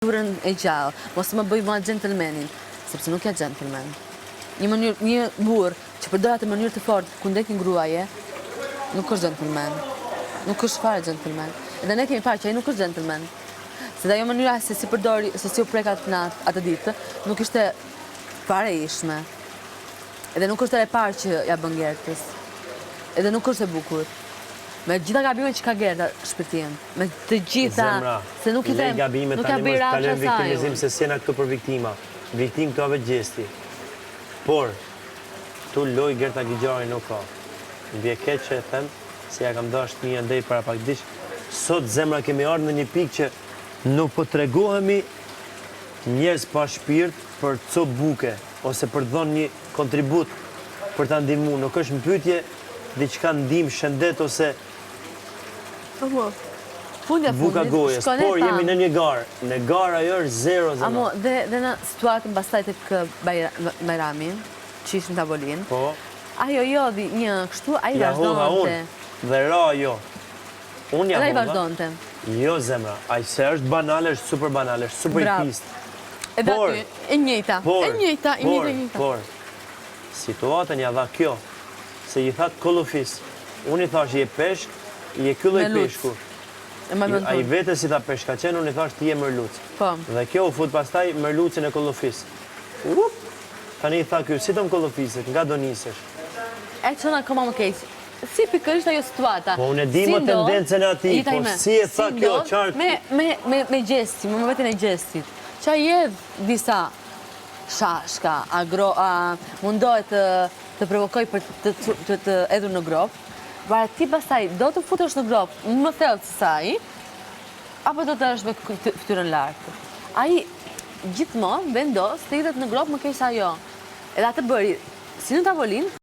Urën e gjallë, mos më bëj mua gentlemenin, sepse nuk ja gentleman. Një burr që përdor atë mënyrë të fortë kundrejt një gruaje, nuk është gentleman. Nuk është fare gentleman. Edhe ne kemi parë që ai nuk është gentleman. Se dhe ajo mënyra se si përdori, se si u prek atë ditë, nuk ishte fare ishme. Edhe nuk është e parë që ja bën Gertës. Edhe nuk është e bukur. Me gjitha gabimet që ka Gerta shpirtin, me të gjitha, se nuk i them, nuk ka bëj rasha viktimizim se s'jena këtu për viktima. Viktim këtu avet gjesti. Por, tu loj Gerta Gigjari nuk ka. Në bje keq që e them, se ja kam dasht një ndej para pak dish, sot zemra kemi ardhur në një pikë që nuk po tregohemi njerëz pa shpirt për co buke, ose për të dhënë një kontribut për ta ndihmuar. Nuk është pyetje diçka ndihmë, shëndet ose buka gojës, por jemi në një garë. Në garë ajo është zero zema. Amo, dhe në situatën pastaj tek Bajrami, që ishtë në tavolinë, ajo jodhi një kështu, a i vazhdonte. Dhe ra jo. Unë ja i vazhdonte. Jo zemra, a i se është banale, është super banale, është super i pist. Edhe aty, e njëjta, Por, situatën ja dha kjo, se i thatë kolofis. Unë i thash, je peshk, je kylloj peshku. A i vete si tha peshka qenë, unë i thash ti je mërluc. Dhe kjo u fut pastaj mërlucin e kolofis. Tani i tha kjo, si të më kolofiset, nga do nisesh. E që në koma më kejtë, si pikërisht ajo situata. Po unë e di më tendencën e ati, po si e tha kjo, qartë. Me gjesti, me vetin e gjestit. Qa jedh disa shashka, mundohet të provokoj për të edhur në grop, para ti pastaj do të futesh në grop më thellë se saj, apo do të është me fytyrën lartë. Ai gjithmonë vendos të hidhet në grop më keq se ajo. Edhe atë bëri si në tavolinë,